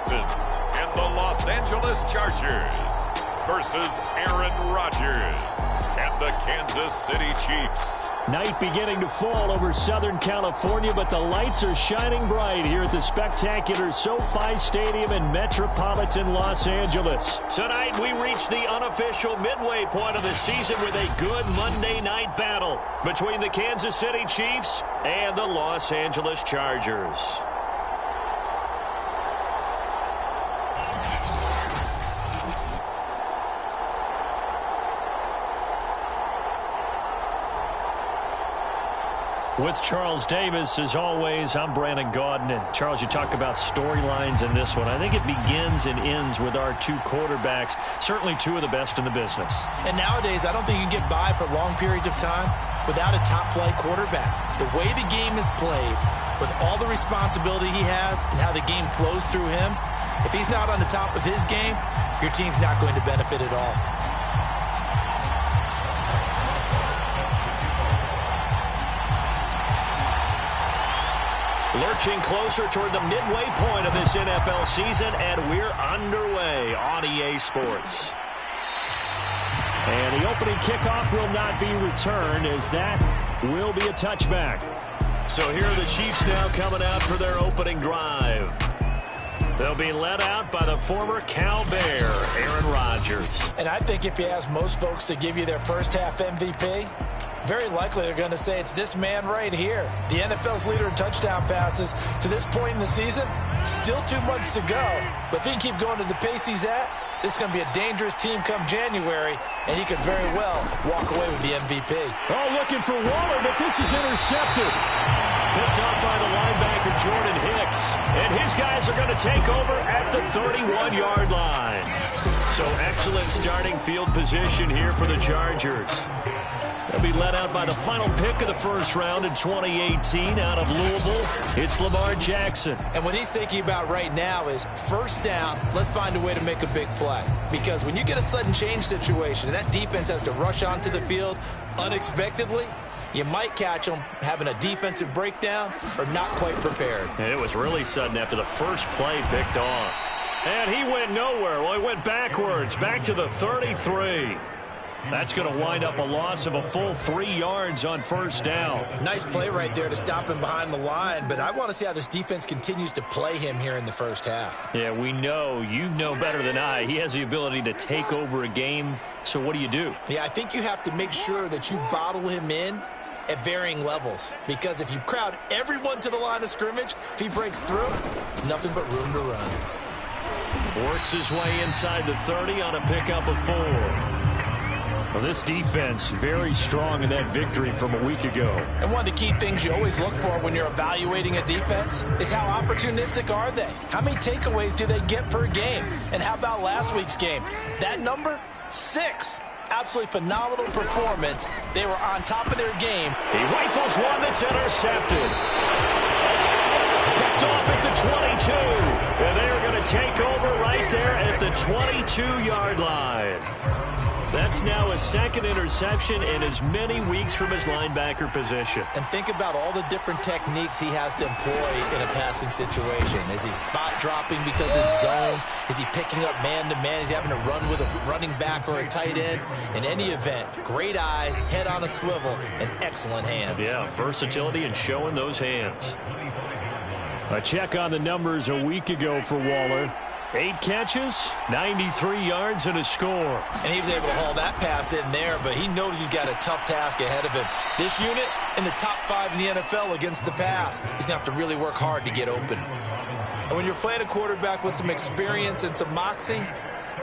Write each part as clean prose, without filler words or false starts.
Jackson and the Los Angeles Chargers versus Aaron Rodgers and the Kansas City Chiefs. Night beginning to fall over Southern California, but the lights are shining bright here at the spectacular SoFi Stadium in metropolitan Los Angeles. Tonight, we reach the unofficial midway point of the season with a good Monday night battle between the Kansas City Chiefs and the Los Angeles Chargers. With Charles Davis, as always, I'm Brandon Gaudin. And Charles, you talk about storylines in this one. I think it begins and ends with our two quarterbacks, certainly two of the best in the business. And nowadays, I don't think you can get by for long periods of time without a top-flight quarterback. The way the game is played, with all the responsibility he has and how the game flows through him, if he's not on the top of his game, your team's not going to benefit at all. Lurching closer toward the midway point of this NFL season, and we're underway on EA Sports. And the opening kickoff will not be returned, as that will be a touchback. So here are the Chiefs now coming out for their opening drive. They'll be led out by the former Cal Bear, Aaron Rodgers. And I think if you ask most folks to give you their first half MVP, very likely they're going to say it's this man right here. The NFL's leader in touchdown passes to this point in the season. Still 2 months to go. But if he can keep going to the pace he's at, this is going to be a dangerous team come January, and he could very well walk away with the MVP. Oh, looking for Waller, but this is intercepted. Picked up by the linebacker, Jordan Hicks. And his guys are going to take over at the 31-yard line. So excellent starting field position here for the Chargers. They'll be led out by the final pick of the first round in 2018 out of Louisville. It's Lamar Jackson. And what he's thinking about right now is first down, let's find a way to make a big play. Because when you get a sudden change situation and that defense has to rush onto the field unexpectedly, you might catch them having a defensive breakdown or not quite prepared. And it was really sudden after the first play picked off. And he went nowhere. Well, he went backwards, back to the 33. That's going to wind up a loss of a full 3 yards on first down. Nice play right there to stop him behind the line, but I want to see how this defense continues to play him here in the first half. Yeah, we know, you know better than I, he has the ability to take over a game, so what do you do? Yeah, I think you have to make sure that you bottle him in at varying levels, because if you crowd everyone to the line of scrimmage, if he breaks through, there's nothing but room to run. Works his way inside the 30 on a pickup of 4. Well, this defense very strong in that victory from a week ago. And one of the key things you always look for when you're evaluating a defense is how opportunistic are they? How many takeaways do they get per game? And how about last week's game? That number, 6. Absolutely phenomenal performance. They were on top of their game. He rifles one that's intercepted. Picked off at the 22. And they're going to take over right there at the 22-yard line. That's now a second interception in as many weeks from his linebacker position. And think about all the different techniques he has to employ in a passing situation. Is he spot dropping because it's zone? Is he picking up man-to-man? Is he having to run with a running back or a tight end? In any event, great eyes, head on a swivel, and excellent hands. Yeah, versatility and showing those hands. A check on the numbers a week ago for Waller. 8 catches, 93 yards, and a score. And he was able to haul that pass in there, but he knows he's got a tough task ahead of him. This unit in the top 5 in the NFL against the pass. He's going to have to really work hard to get open. And when you're playing a quarterback with some experience and some moxie,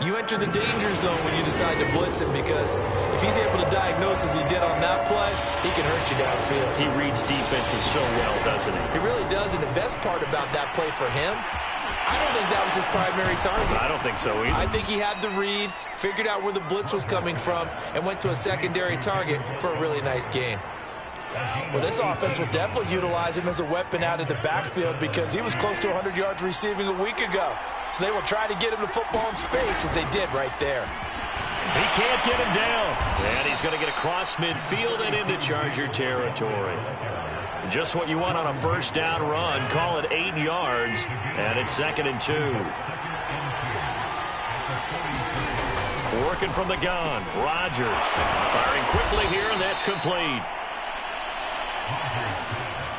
you enter the danger zone when you decide to blitz him, because if he's able to diagnose as he did on that play, he can hurt you downfield. He reads defenses so well, doesn't he? He really does, and the best part about that play for him, I don't think that was his primary target. I don't think so either. I think he had the read, figured out where the blitz was coming from, and went to a secondary target for a really nice gain. Well, this offense will definitely utilize him as a weapon out of the backfield, because he was close to 100 yards receiving a week ago. So they will try to get him the football in space, as they did right there. He can't get him down. And he's going to get across midfield and into Charger territory. Just what you want on a first down run. Call it 8 yards. And it's 2nd and 2. Working from the gun. Rodgers firing quickly here, and that's complete.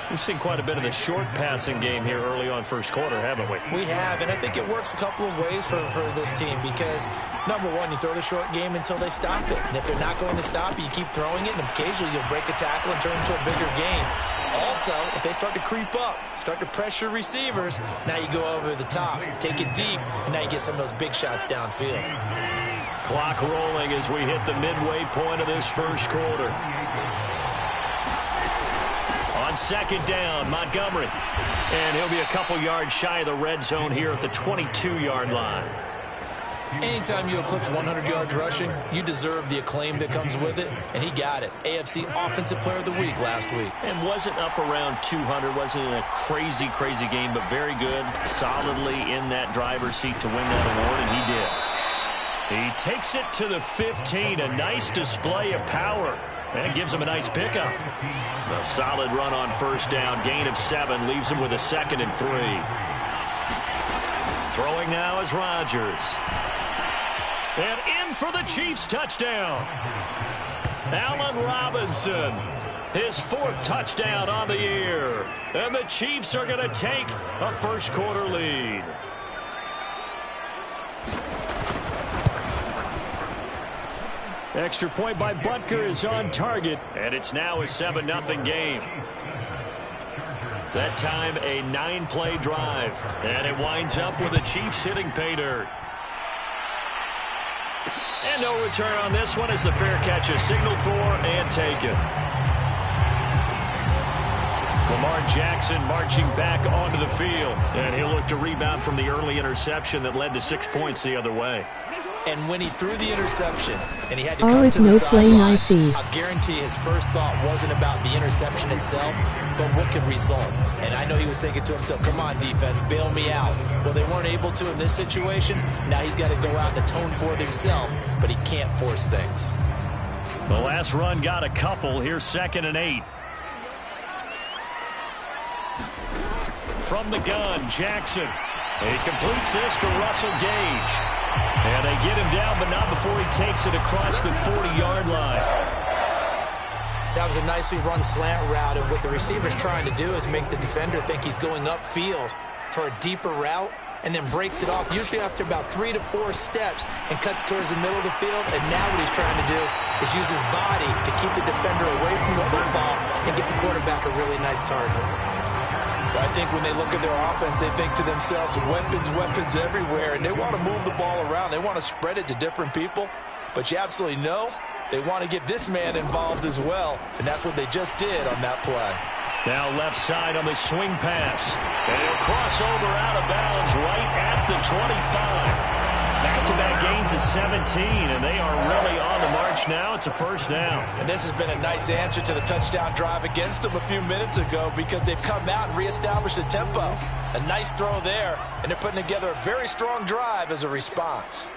We've seen quite a bit of the short passing game here early on first quarter, haven't we? We have, and I think it works a couple of ways for this team because, number one, you throw the short game until they stop it. And if they're not going to stop it, you keep throwing it, and occasionally you'll break a tackle and turn it into a bigger game. Also, if they start to creep up, start to pressure receivers, now you go over the top, take it deep, and now you get some of those big shots downfield. Clock rolling as we hit the midway point of this first quarter. On 2nd down, Montgomery. And he'll be a couple yards shy of the red zone here at the 22-yard line. Anytime you eclipse 100 yards rushing, you deserve the acclaim that comes with it, and he got it. AFC Offensive Player of the Week last week. And wasn't up around 200, wasn't in a crazy, crazy game, but very good, solidly in that driver's seat to win that award, and he did. He takes it to the 15, a nice display of power. And gives him a nice pickup. A solid run on first down. Gain of 7 leaves him with a 2nd and 3. Throwing now is Rodgers. And in for the Chiefs touchdown. Allen Robinson. His 4th touchdown on the year. And the Chiefs are going to take a first quarter lead. Extra point by Butker is on target, and it's now a 7-0 game. That time, a 9-play drive, and it winds up with the Chiefs hitting pay dirt. And no return on this one as the fair catch is signaled for and taken. Lamar Jackson marching back onto the field, and he'll look to rebound from the early interception that led to 6 points the other way. And when he threw the interception and he had to come to the sideline, I guarantee his first thought wasn't about the interception itself, but what could result. And I know he was thinking to himself, come on, defense, bail me out. Well, they weren't able to in this situation. Now he's got to go out and atone for it himself, but he can't force things. The last run got a couple. Here's 2nd and 8. From the gun, Jackson. He completes this to Russell Gage. And they get him down, but not before he takes it across the 40-yard line. That was a nicely run slant route, and what the receiver's trying to do is make the defender think he's going upfield for a deeper route, and then breaks it off, usually after about 3 to 4 steps, and cuts towards the middle of the field. And now what he's trying to do is use his body to keep the defender away from the football and get the quarterback a really nice target. I think when they look at their offense, they think to themselves, weapons, weapons everywhere, and they want to move the ball around. They want to spread it to different people, but you absolutely know they want to get this man involved as well, and that's what they just did on that play. Now left side on the swing pass, and he'll cross over out of bounds right at the 25. Back-to-back gains of 17, and they are really on the march now. It's a first down. And this has been a nice answer to the touchdown drive against them a few minutes ago because they've come out and reestablished the tempo. A nice throw there, and they're putting together a very strong drive as a response.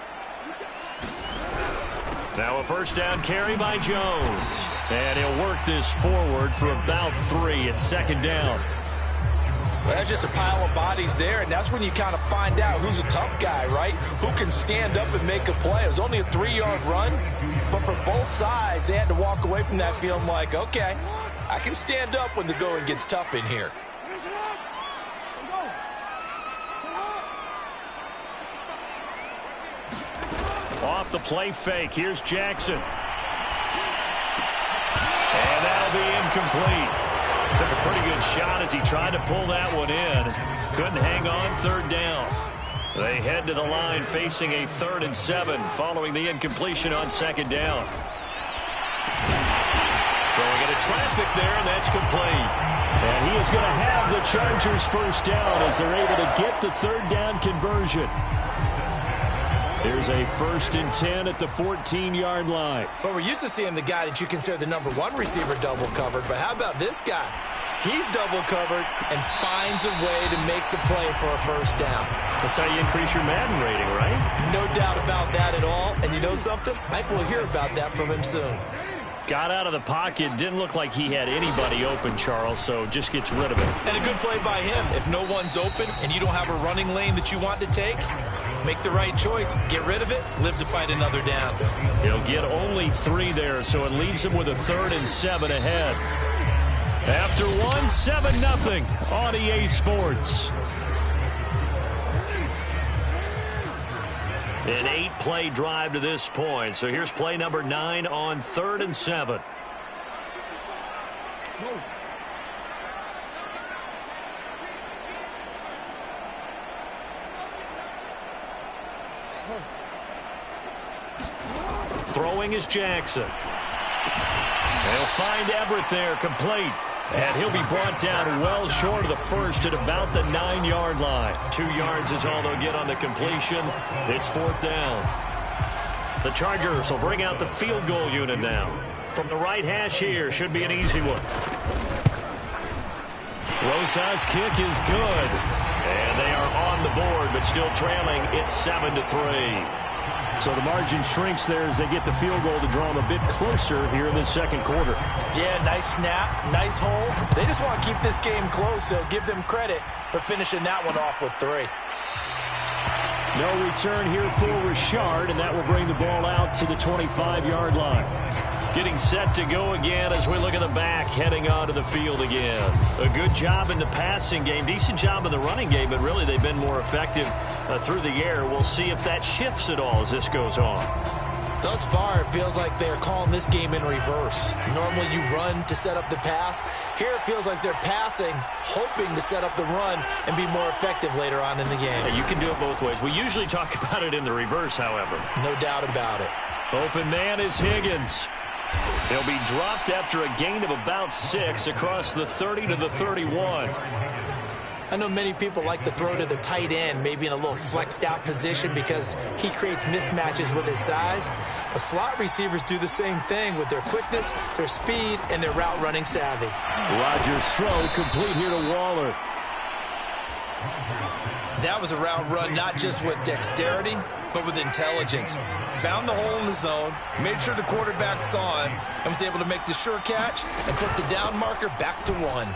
Now a first down carry by Jones. And he'll work this forward for about 3 at 2nd down. Well, there's just a pile of bodies there, and that's when you kind of find out who's a tough guy, right? Who can stand up and make a play. It was only a 3-yard run, but for both sides, they had to walk away from that feeling like, okay, I can stand up when the going gets tough in here. Off the play fake, here's Jackson. And that'll be incomplete. Took a pretty good shot as he tried to pull that one in. Couldn't hang on, 3rd down. They head to the line facing a 3rd and 7 following the incompletion on 2nd down. Throwing into traffic there, and that's complete. And he is going to have the Chargers first down as they're able to get the 3rd down conversion. Here's a 1st and 10 at the 14-yard line. Well, we're used to seeing the guy that you consider the #1 receiver double covered, but how about this guy? He's double covered and finds a way to make the play for a first down. That's how you increase your Madden rating, right? No doubt about that at all. And you know something? I think we'll hear about that from him soon. Got out of the pocket. Didn't look like he had anybody open, Charles, so just gets rid of it. And a good play by him. If no one's open and you don't have a running lane that you want to take, make the right choice. Get rid of it. Live to fight another down. He'll get only 3 there, so it leaves him with a 3rd and 7 ahead. After 1, 7-0 on EA Sports. An 8-play drive to this point. So here's play number 9 on 3rd and 7. Throwing is Jackson. They'll find Everett there, complete. And he'll be brought down well short of the first at about the 9-yard line. 2 yards is all they'll get on the completion. It's 4th down. The Chargers will bring out the field goal unit now. From the right hash here, should be an easy one. Rosa's kick is good. And they are on the board, but still trailing. It's 7-3. So the margin shrinks there as they get the field goal to draw them a bit closer here in the second quarter. Yeah, nice snap, nice hold. They just want to keep this game close, so give them credit for finishing that one off with 3. No return here for Richard, and that will bring the ball out to the 25-yard line. Getting set to go again as we look at the back, heading onto the field again. A good job in the passing game, decent job in the running game, but really they've been more effective through the air. We'll see if that shifts at all as this goes on. Thus far, it feels like they're calling this game in reverse. Normally you run to set up the pass. Here it feels like they're passing, hoping to set up the run and be more effective later on in the game. Yeah, you can do it both ways. We usually talk about it in the reverse, however. No doubt about it. Open man is Higgins. He'll be dropped after a gain of about 6 across the 30 to the 31. I know many people like to throw to the tight end, maybe in a little flexed out position because he creates mismatches with his size. But slot receivers do the same thing with their quickness, their speed, and their route running savvy. Rodgers' throw complete here to Waller. That was a route run not just with dexterity, but with intelligence. Found the hole in the zone, made sure the quarterback saw him, and was able to make the sure catch and put the down marker back to 1.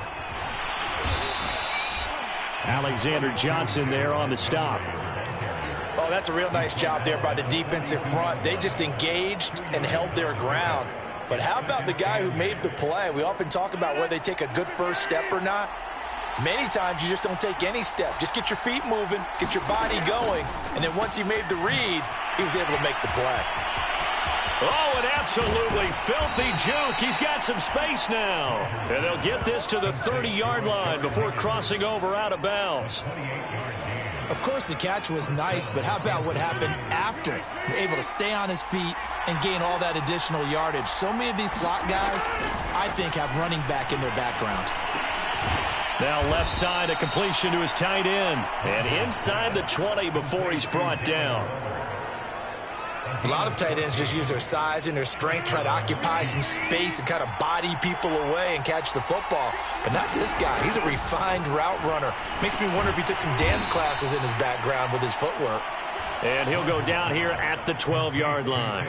Alexander Johnson there on the stop. Oh, that's a real nice job there by the defensive front. They just engaged and held their ground. But how about the guy who made the play? We often talk about whether they take a good first step or not. Many times you just don't take any step. Just get your feet moving, get your body going, and then once he made the read, he was able to make the play. Oh, an absolutely filthy juke. He's got some space now. And they'll get this to the 30-yard line before crossing over out of bounds. Of course, the catch was nice, but how about what happened after? Able to stay on his feet and gain all that additional yardage. So many of these slot guys, I think, have running back in their background. Now left side, a completion to his tight end. And inside the 20 before he's brought down. A lot of tight ends just use their size and their strength, try to occupy some space and kind of body people away and catch the football. But not this guy. He's a refined route runner. Makes me wonder if he took some dance classes in his background with his footwork. And he'll go down here at the 12-yard line.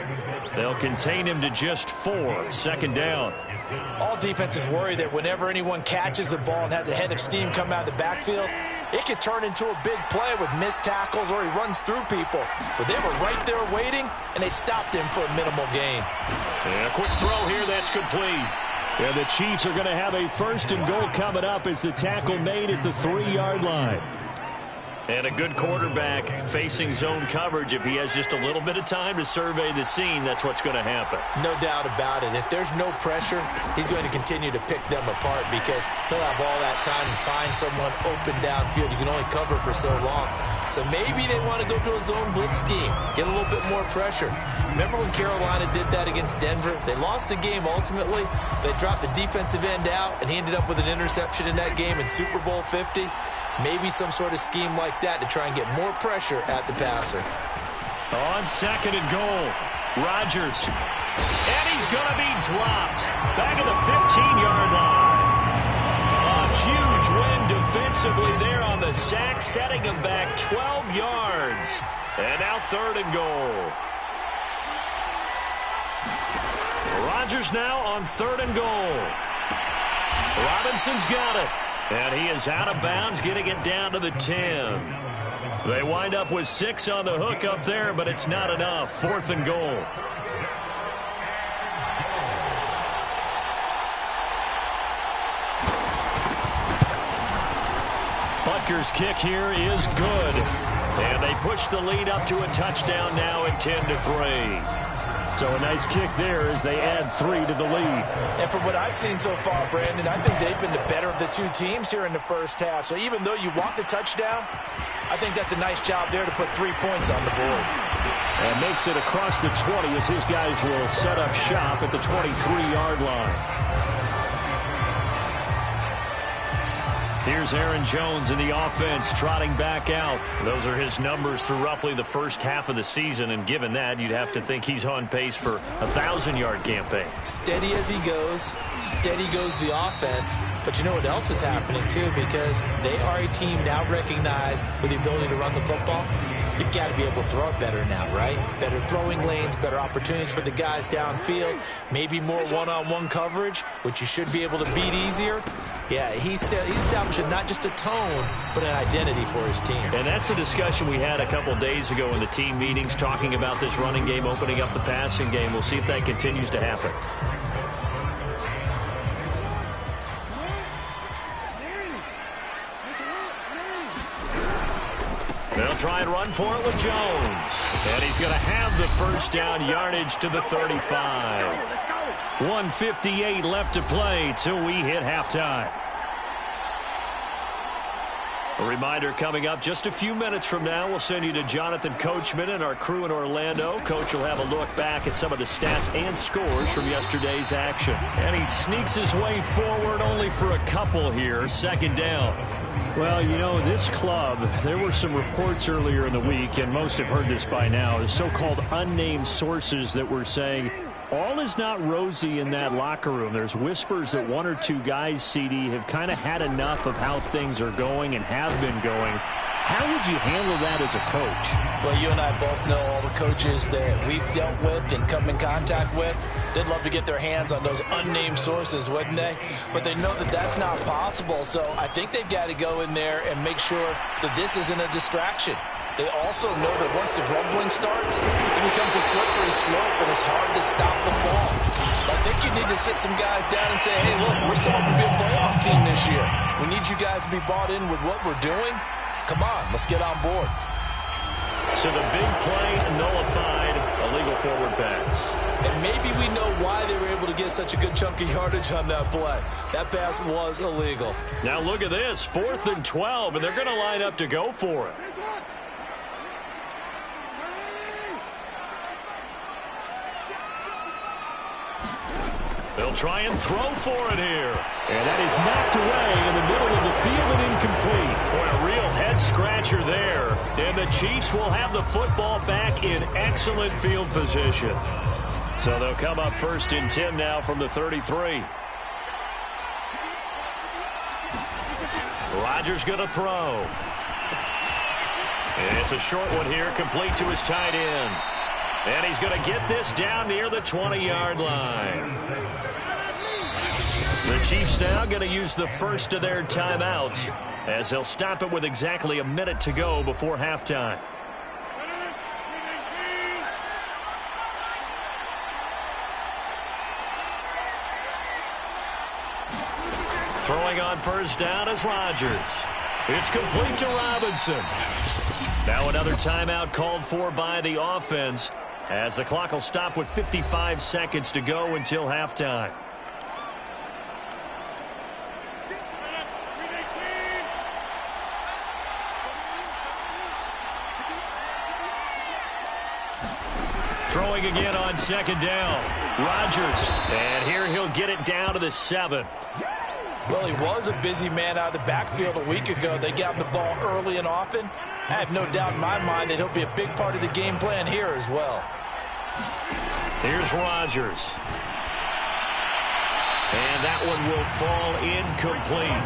They'll contain him to just 4. Second down. All defenses worry that whenever anyone catches the ball and has a head of steam come out of the backfield, it could turn into a big play with missed tackles or he runs through people. But they were right there waiting, and they stopped him for a minimal gain. And a quick throw here that's complete. And the Chiefs are going to have a 1st and goal coming up as the tackle made at the 3-yard line. And a good quarterback facing zone coverage. If he has just a little bit of time to survey the scene, that's what's going to happen. No doubt about it. If there's no pressure, he's going to continue to pick them apart because he'll have all that time to find someone open downfield. You can only cover for so long. So maybe they want to go to a zone blitz scheme, get a little bit more pressure. Remember when Carolina did that against Denver? They lost the game ultimately. They dropped the defensive end out, and he ended up with an interception in that game in Super Bowl 50. Maybe some sort of scheme like that to try and get more pressure at the passer. On 2nd and goal, Rodgers. And he's going to be dropped back at the 15-yard line. Huge win defensively there on the sack, setting him back 12 yards. And now 3rd and goal. Rodgers now on 3rd and goal. Robinson's got it. And he is out of bounds, getting it down to the 10. They wind up with 6 on the hook up there, but it's not enough. 4th and goal. Butker's kick here is good. And they push the lead up to a touchdown now at 10-3. So a nice kick there as they add 3 to the lead. And from what I've seen so far, Brandon, I think they've been the better of the two teams here in the first half. So even though you want the touchdown, I think that's a nice job there to put 3 points on the board. And makes it across the 20 as his guys will set up shop at the 23-yard line. Here's Aaron Jones in the offense, trotting back out. Those are his numbers through roughly the first half of the season, and given that, you'd have to think he's on pace for a 1,000-yard campaign. Steady as he goes, steady goes the offense. But you know what else is happening, too, because they are a team now recognized with the ability to run the football. You've got to be able to throw it better now, right? Better throwing lanes, better opportunities for the guys downfield, maybe more one-on-one coverage, which you should be able to beat easier. Yeah, he's establishing not just a tone, but an identity for his team. And that's a discussion we had a couple days ago in the team meetings, talking about this running game, opening up the passing game. We'll see if that continues to happen. They'll try and run for it with Jones. And he's going to have the first down yardage to the 35. 1:58 left to play till we hit halftime. A reminder coming up just a few minutes from now. We'll send you to Jonathan Coachman and our crew in Orlando. Coach will have a look back at some of the stats and scores from yesterday's action. And he sneaks his way forward only for a couple here. 2nd down. Well, you know, this club, there were some reports earlier in the week, and most have heard this by now, the so-called unnamed sources that were saying all is not rosy in that locker room. There's whispers that 1 or 2 guys, CD, have kind of had enough of how things are going and have been going. How would you handle that as a coach? Well, you and I both know all the coaches that we've dealt with and come in contact with. They'd love to get their hands on those unnamed sources, wouldn't they? But they know that that's not possible, so I think they've got to go in there and make sure that this isn't a distraction. They also know that once the grumbling starts, it becomes a slippery slope, and it's hard to stop the ball. I think you need to sit some guys down and say, hey, look, we're still going to be a playoff team this year. We need you guys to be bought in with what we're doing. Come on, let's get on board. So the big play nullified, illegal forward pass. And maybe we know why they were able to get such a good chunk of yardage on that play. That pass was illegal. Now look at this, 4th and 12, and they're going to line up to go for it. They'll try and throw for it here. And that is knocked away in the middle of the field and incomplete. Boy, a real head-scratcher there. And the Chiefs will have the football back in excellent field position. So they'll come up 1st and 10 now from the 33. Rodgers going to throw. And it's a short one here, complete to his tight end. And he's going to get this down near the 20-yard line. The Chiefs now going to use the first of their timeouts as they'll stop it with exactly a minute to go before halftime. Throwing on first down is Rodgers. It's complete to Robinson. Now another timeout called for by the offense as the clock will stop with 55 seconds to go until halftime. Throwing again on 2nd down. Rodgers. And here he'll get it down to the 7. Well, he was a busy man out of the backfield a week ago. They got him the ball early and often. I have no doubt in my mind that he'll be a big part of the game plan here as well. Here's Rodgers. And that one will fall incomplete.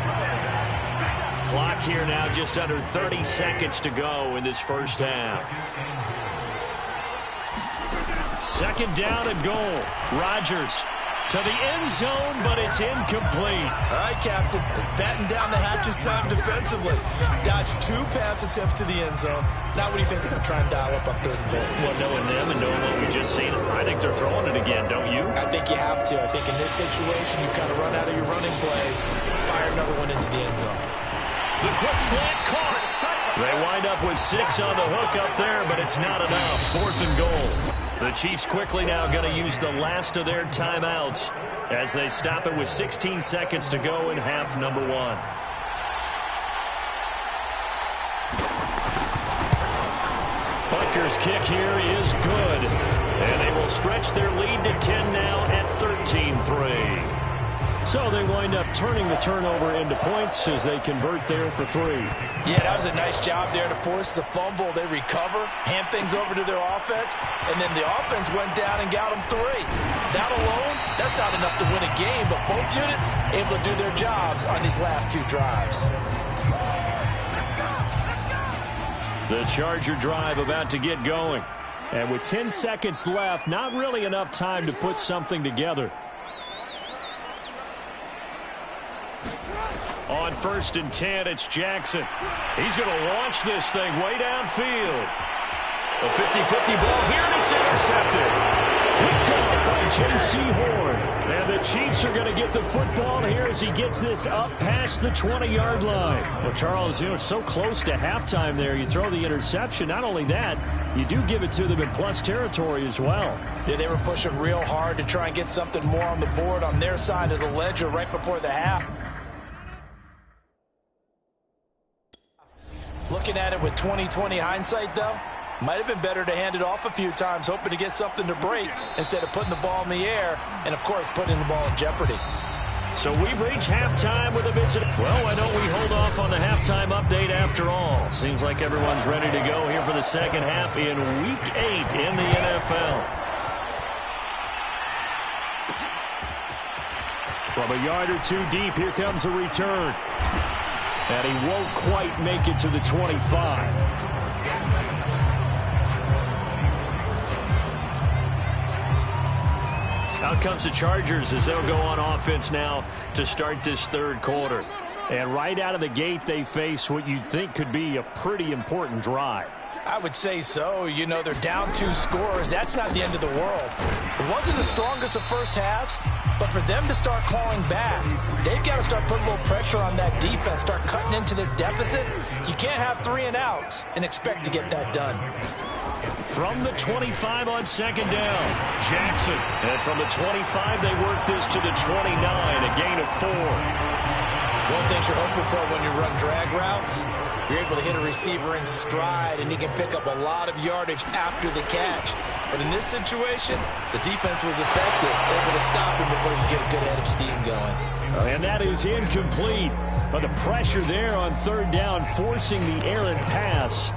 clock here now, just under 30 seconds to go in this first half. Second down and goal. Rodgers to the end zone, but it's incomplete. All right, Captain. It's batten down the hatches time defensively. Dodged 2 pass attempts to the end zone. Now what do you think they're going to try and dial up on 3rd and goal? Well, knowing them and knowing what we just seen, I think they're throwing it again, don't you? I think you have to. I think in this situation, you kind of run out of your running plays, fire another one into the end zone. The quick slant caught. They wind up with 6 on the hook up there, but it's not enough. 4th and goal. The Chiefs quickly now going to use the last of their timeouts as they stop it with 16 seconds to go in half number 1. Butker's kick here is good, and they will stretch their lead to 10 now at 13-3. So they wind up turning the turnover into points as they convert there for 3. Yeah, that was a nice job there to force the fumble. They recover, hand things over to their offense, and then the offense went down and got them 3. That alone, that's not enough to win a game, but both units able to do their jobs on these last 2 drives. The Charger drive about to get going. And with 10 seconds left, not really enough time to put something together. On 1st and 10, it's Jackson. He's going to launch this thing way downfield. A 50-50 ball here, and it's intercepted. Picked up by J.C. Horn. And the Chiefs are going to get the football here as he gets this up past the 20-yard line. Well, Charles, you know, it's so close to halftime there. You throw the interception. Not only that, you do give it to them in plus territory as well. Yeah, they were pushing real hard to try and get something more on the board on their side of the ledger right before the half. Looking at it with 20/20 hindsight, though, might have been better to hand it off a few times, hoping to get something to break instead of putting the ball in the air and, of course, putting the ball in jeopardy. So we've reached halftime with a visit. Well, why don't we hold off on the halftime update after all? Seems like everyone's ready to go here for the second half in Week 8 in the NFL. From a yard or 2 deep, here comes a return. And he won't quite make it to the 25. Out comes the Chargers as they'll go on offense now to start this 3rd quarter. And right out of the gate, they face what you'd think could be a pretty important drive. I would say so. You know, they're down 2 scores. That's not the end of the world. It wasn't the strongest of first halves, but for them to start clawing back, they've got to start putting a little pressure on that defense, start cutting into this deficit. You can't have 3 and outs and expect to get that done. From the 25 on 2nd down, Jackson. And from the 25, they work this to the 29, a gain of 4. One thing you're hoping for when you run drag routes, you're able to hit a receiver in stride, and he can pick up a lot of yardage after the catch. But in this situation, the defense was effective, able to stop him before you get a good head of steam going. And that is incomplete. But the pressure there on 3rd down, forcing the errant pass.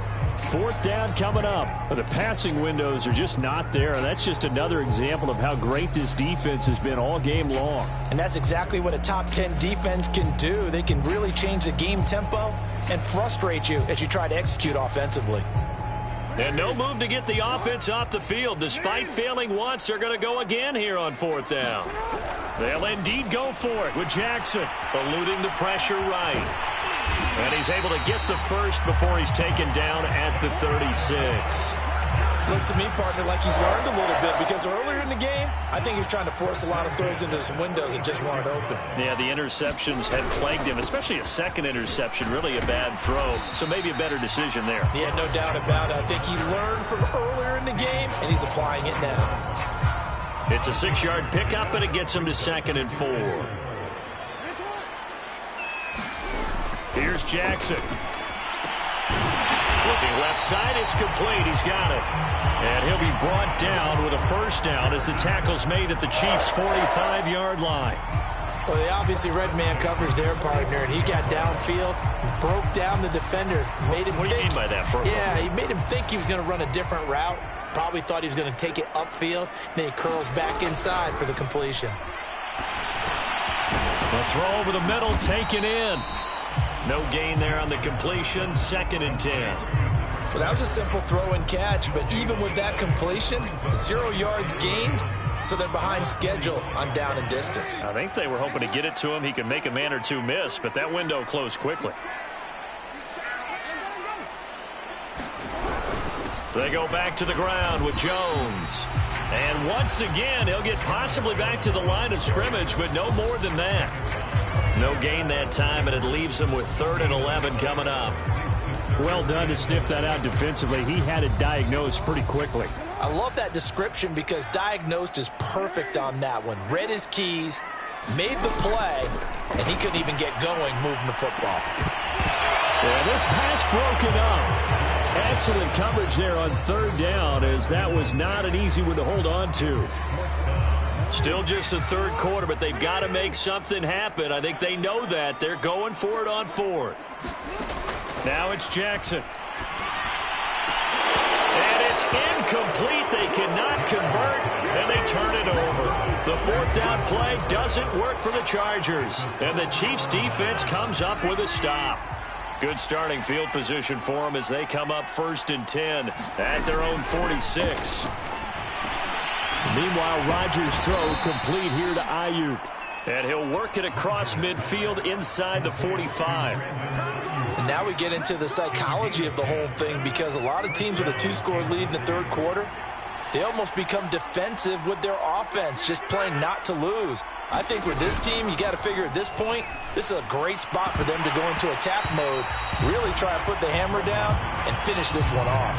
4th down coming up. But the passing windows are just not there. And that's just another example of how great this defense has been all game long. And that's exactly what a top 10 defense can do. They can really change the game tempo and frustrate you as you try to execute offensively. And no move to get the offense off the field. Despite failing once, they're going to go again here on 4th down. They'll indeed go for it with Jackson eluding the pressure right. And he's able to get the first before he's taken down at the 36. Looks to me, partner, like he's learned a little bit, because earlier in the game, I think he was trying to force a lot of throws into some windows that just weren't open. Yeah, the interceptions had plagued him, especially a second interception, really a bad throw. So maybe a better decision there. Yeah, no doubt about it. I think he learned from earlier in the game, and he's applying it now. It's a 6-yard pickup, and it gets him to 2nd and 4. Here's Jackson. Looking left side, it's complete. He's got it. And he'll be brought down with a first down as the tackle's made at the Chiefs' 45-yard line. Well, they obviously red man covers their partner, and he got downfield, broke down the defender, made him What do you mean by that? Yeah, he made him think he was going to run a different route. Probably thought he was going to take it upfield. Then he curls back inside for the completion. The throw over the middle taken in. No gain there on the completion. 2nd and 10. Well, that was a simple throw and catch, but even with that completion, 0 yards gained, so they're behind schedule on down and distance. I think they were hoping to get it to him. He could make a man or two miss, but that window closed quickly. They go back to the ground with Jones. And once again, he'll get possibly back to the line of scrimmage, but no more than that. No gain that time, and it leaves him with 3rd and 11 coming up. Well done to sniff that out defensively. He had it diagnosed pretty quickly. I love that description because diagnosed is perfect on that one. Read his keys, made the play, and he couldn't even get going moving the football. Yeah, this pass broken up. Excellent coverage there on 3rd down, as that was not an easy one to hold on to. Still just the 3rd quarter, but they've got to make something happen. I think they know that. They're going for it on 4th. Now it's Jackson. And it's incomplete. They cannot convert, and they turn it over. The 4th down play doesn't work for the Chargers, and the Chiefs' defense comes up with a stop. Good starting field position for them as they come up 1st and 10 at their own 46. Meanwhile, Rodgers' throw complete here to Ayuk. And he'll work it across midfield inside the 45. And now we get into the psychology of the whole thing, because a lot of teams with a 2-score lead in the 3rd quarter, they almost become defensive with their offense, just playing not to lose. I think with this team, you got to figure at this point, this is a great spot for them to go into attack mode, really try and put the hammer down and finish this one off.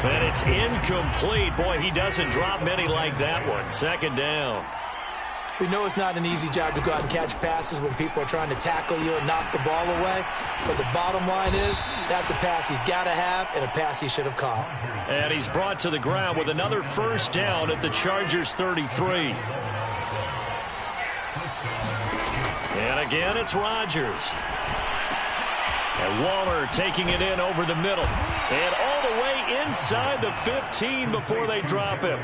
And it's incomplete. Boy, he doesn't drop many like that one. 2nd down. We know it's not an easy job to go out and catch passes when people are trying to tackle you and knock the ball away. But the bottom line is, that's a pass he's got to have and a pass he should have caught. And he's brought to the ground with another 1st down at the Chargers' 33. And again, it's Rodgers. And Waller taking it in over the middle. And all the way inside the 15 before they drop him.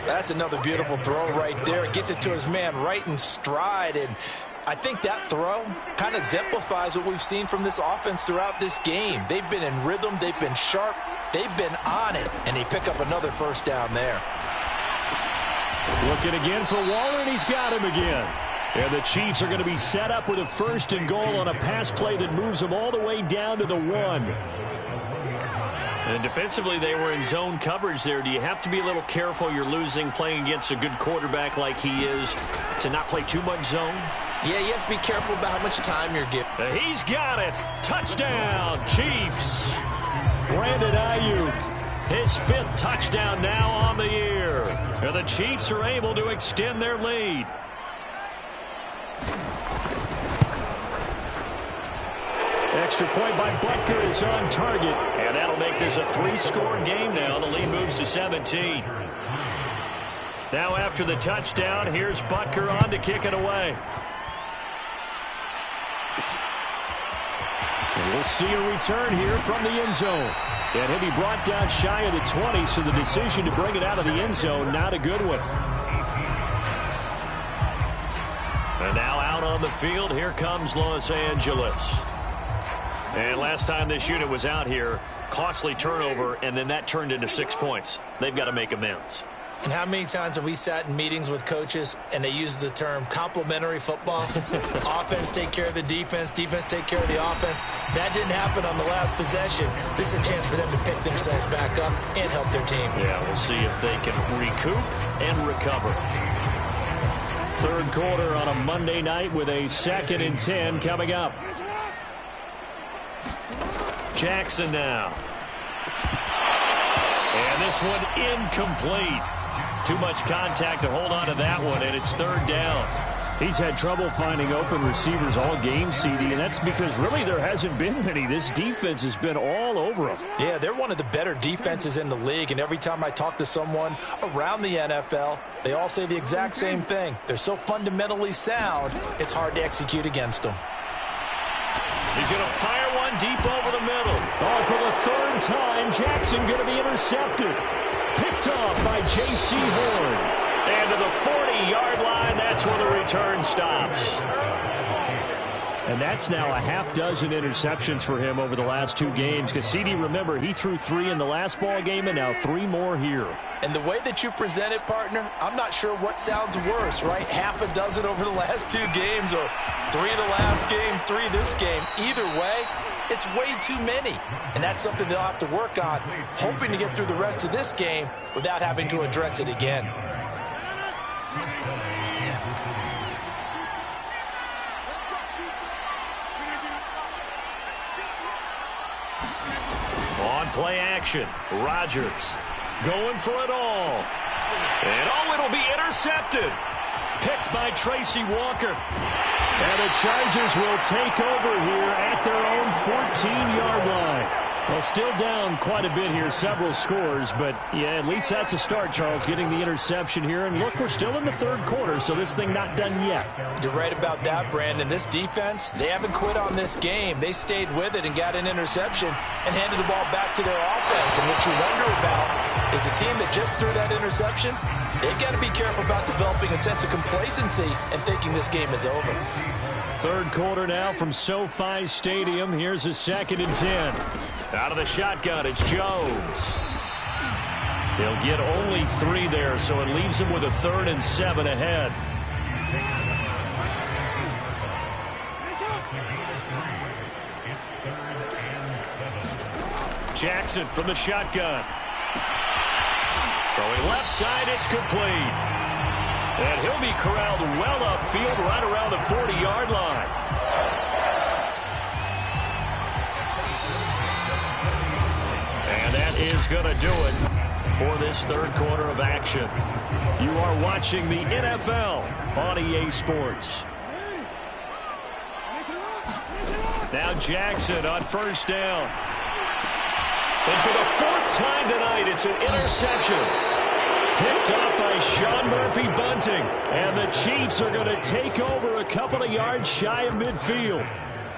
That's another beautiful throw right there. Gets it to his man right in stride. And I think that throw kind of exemplifies what we've seen from this offense throughout this game. They've been in rhythm. They've been sharp. They've been on it. And they pick up another 1st down there. Looking again for Waller, and he's got him again. And the Chiefs are going to be set up with a 1st and goal on a pass play that moves them all the way down to the 1. And defensively, they were in zone coverage there. Do you have to be a little careful? You're losing playing against a good quarterback like he is to not play too much zone? Yeah, you have to be careful about how much time you're given. He's got it. Touchdown, Chiefs. Brandon Ayuk. His 5th touchdown now on the year. And the Chiefs are able to extend their lead. Extra point by Butker is on target. And that'll make this a 3-score game now. The lead moves to 17. Now after the touchdown, here's Butker on to kick it away. And we'll see a return here from the end zone. And he'll be brought down shy of the 20, so the decision to bring it out of the end zone, not a good one. And now out on the field, here comes Los Angeles. And last time this unit was out here, costly turnover, and then that turned into 6 points. They've got to make amends. And how many times have we sat in meetings with coaches and they use the term complementary football? Offense take care of the defense, defense take care of the offense. That didn't happen on the last possession. This is a chance for them to pick themselves back up and help their team. Yeah, we'll see if they can recoup and recover. 3rd quarter on a Monday night with a 2nd and 10 coming up. Jackson now. And this one incomplete. Too much contact to hold on to that one, and it's 3rd down. He's had trouble finding open receivers all game, CD, and that's because really there hasn't been many. This defense has been all over them. Yeah, they're one of the better defenses in the league, and every time I talk to someone around the NFL, they all say the exact same thing. They're so fundamentally sound, it's hard to execute against them. He's going to fire one deep over the middle. Oh, for the 3rd time, Jackson going to be intercepted. Picked off by J.C. Horn. And to the 40-yard line, that's where the return stops. And that's now a half dozen interceptions for him over the last 2 games. Because, CD, remember, he threw 3 in the last ball game and now 3 more here. And the way that you present it, partner, I'm not sure what sounds worse, right? Half a dozen over the last 2 games or 3 the last game, 3 this game. Either way, it's way too many. And that's something they'll have to work on, hoping to get through the rest of this game without having to address it again. On play action, Rodgers going for it all. And it'll be intercepted. Picked by Tracy Walker. And the Chargers will take over here at their own 14-yard line. Well, still down quite a bit here, several scores, but yeah, at least that's a start, Charles, getting the interception here. And look, we're still in the 3rd quarter, so this thing not done yet. You're right about that, Brandon. This defense, they haven't quit on this game. They stayed with it and got an interception and handed the ball back to their offense. And what you wonder about is a team that just threw that interception, they've got to be careful about developing a sense of complacency and thinking this game is over. 3rd quarter now from SoFi Stadium. Here's a 2nd and 10. Out of the shotgun, it's Jones. He'll get only 3 there, so it leaves him with a 3rd and 7 ahead. Jackson from the shotgun. Throwing left side, it's complete. And he'll be corralled well upfield right around the 40-yard line. And that is going to do it for this 3rd quarter of action. You are watching the NFL on EA Sports. Now Jackson on 1st down. And for the 4th time tonight, it's an interception. Picked up by Sean Murphy-Bunting. And the Chiefs are going to take over a couple of yards shy of midfield.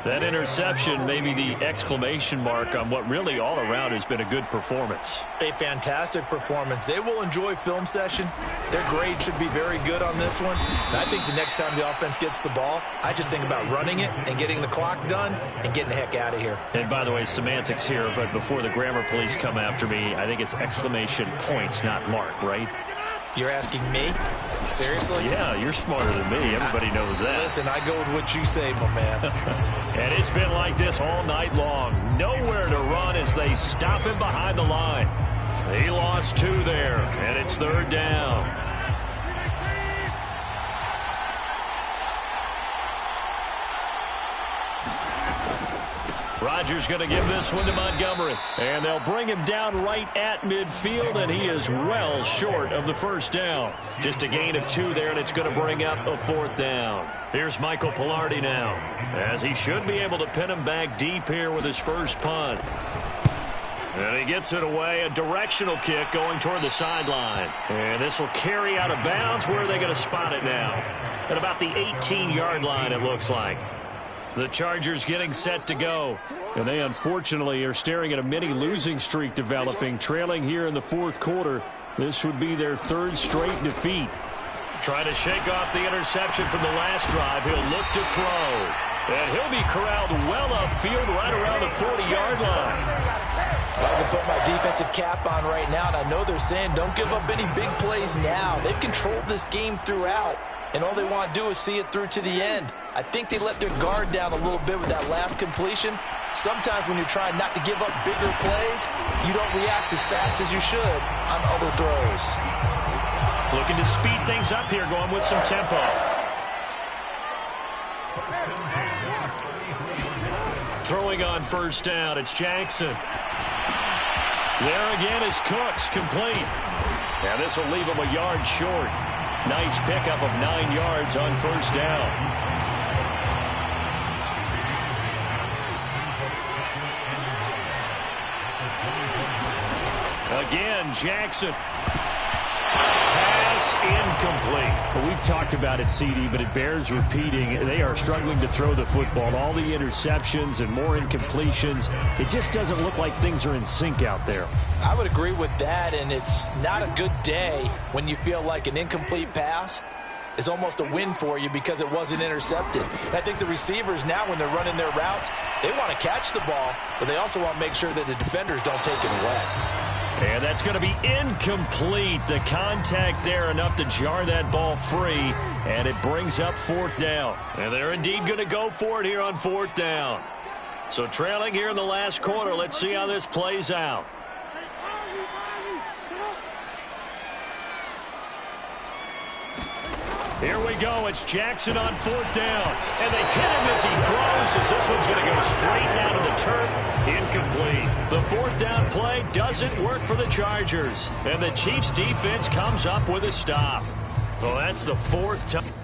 That interception may be the exclamation mark on what really all around has been a good performance. A fantastic performance. They will enjoy film session. Their grade should be very good on this one. And I think the next time the offense gets the ball, I just think about running it and getting the clock done and getting the heck out of here. And by the way, semantics here, but before the grammar police come after me, I think it's exclamation point, not mark, right? You're asking me? Seriously? Yeah, you're smarter than me. Everybody knows that. Listen, I go with what you say, my man. And it's been like this all night long. Nowhere to run as they stop him behind the line. He lost 2 there, and it's 3rd down. Rodgers going to give this one to Montgomery. And they'll bring him down right at midfield, and he is well short of the 1st down. Just a gain of 2 there, and it's going to bring up a 4th down. Here's Michael Pilardi now, as he should be able to pin him back deep here with his first punt. And he gets it away, a directional kick going toward the sideline. And this will carry out of bounds. Where are they going to spot it now? At about the 18-yard line, it looks like. The Chargers getting set to go. And they unfortunately are staring at a mini losing streak developing, trailing here in the 4th quarter. This would be their 3rd straight defeat. Trying to shake off the interception from the last drive. He'll look to throw. And he'll be corralled well upfield right around the 40-yard line. I can put my defensive cap on right now, and I know they're saying don't give up any big plays now. They've controlled this game throughout, and all they want to do is see it through to the end. I think they let their guard down a little bit with that last completion. Sometimes when you're trying not to give up bigger plays, you don't react as fast as you should on other throws. Looking to speed things up here, going with some tempo. Throwing on 1st down, it's Jackson. There again is Cooks, complete. Now this will leave him a yard short. Nice pickup of 9 yards on 1st down. Again, Jackson. Pass incomplete. Well, we've talked about it, CD, but it bears repeating. They are struggling to throw the football. All the interceptions and more incompletions. It just doesn't look like things are in sync out there. I would agree with that, and it's not a good day when you feel like an incomplete pass is almost a win for you because it wasn't intercepted. And I think the receivers now, when they're running their routes, they want to catch the ball, but they also want to make sure that the defenders don't take it away. And that's going to be incomplete. The contact there enough to jar that ball free, and it brings up 4th down. And they're indeed going to go for it here on 4th down. So trailing here in the last quarter, let's see how this plays out. Here we go. It's Jackson on 4th down. And they hit him as he throws, as this one's going to go straight down to the turf. Incomplete. The 4th down play doesn't work for the Chargers. And the Chiefs defense comes up with a stop. Well, that's the 4th time.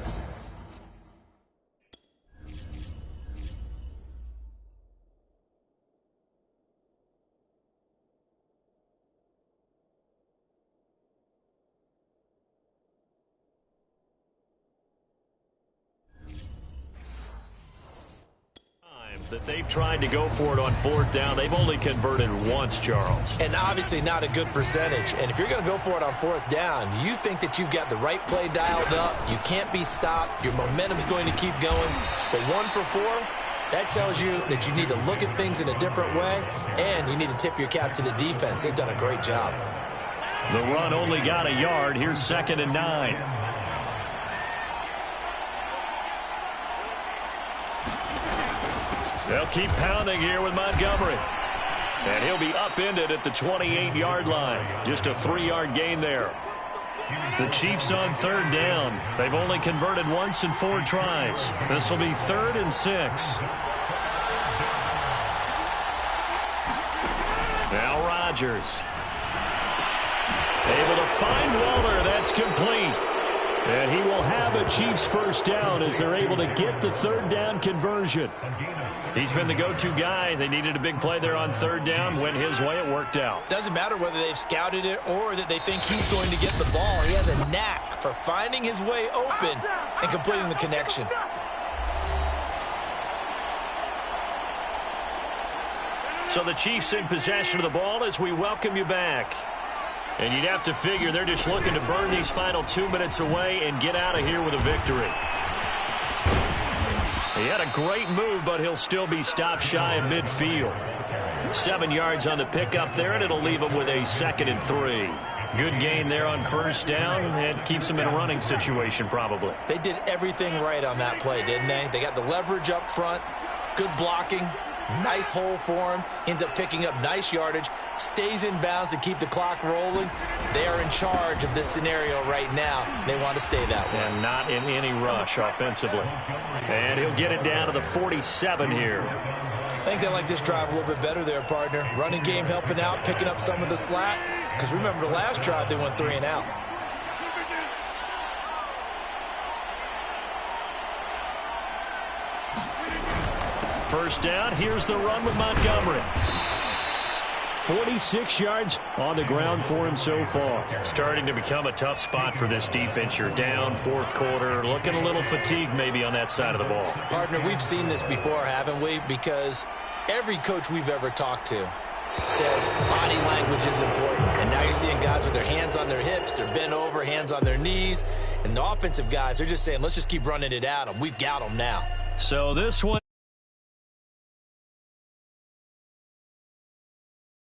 That they've tried to go for it on 4th down. They've only converted once, Charles. And obviously not a good percentage. And if you're going to go for it on 4th down, you think that you've got the right play dialed up. You can't be stopped. Your momentum's going to keep going. But 1 for 4, that tells you that you need to look at things in a different way, and you need to tip your cap to the defense. They've done a great job. The run only got a yard. Here's 2nd and 9. They'll keep pounding here with Montgomery. And he'll be upended at the 28-yard line. Just a 3-yard gain there. The Chiefs on 3rd down. They've only converted once in 4 tries. This will be 3rd and 6. Now Rodgers. Able to find Waller. That's complete. And he will have a Chiefs 1st down as they're able to get the 3rd down conversion. He's been the go-to guy. They needed a big play there on 3rd down. Went his way. It worked out. Doesn't matter whether they've scouted it or that they think he's going to get the ball. He has a knack for finding his way open and completing the connection. So the Chiefs in possession of the ball as we welcome you back. And you'd have to figure they're just looking to burn these final 2 minutes away and get out of here with a victory. He had a great move, but he'll still be stopped shy of midfield. 7 yards on the pickup there, and it'll leave him with a 2nd and 3. Good gain there on 1st down. It keeps him in a running situation, probably. They did everything right on that play, didn't they? They got the leverage up front, good blocking, nice hole for him, ends up picking up nice yardage, stays in bounds to keep the clock rolling. They are in charge of this scenario right now. They want to stay that way. And not in any rush offensively. And he'll get it down to the 47 here. I think they like this drive a little bit better there, partner. Running game helping out, picking up some of the slack. Because remember the last drive, they went 3 and out. First down, here's the run with Montgomery. 46 yards on the ground for him so far. Starting to become a tough spot for this defense. You're down 4th quarter, looking a little fatigued maybe on that side of the ball. Partner, we've seen this before, haven't we? Because every coach we've ever talked to says body language is important. And now you're seeing guys with their hands on their hips, they're bent over, hands on their knees. And the offensive guys, they're just saying, let's just keep running it at them. We've got them now. So this one.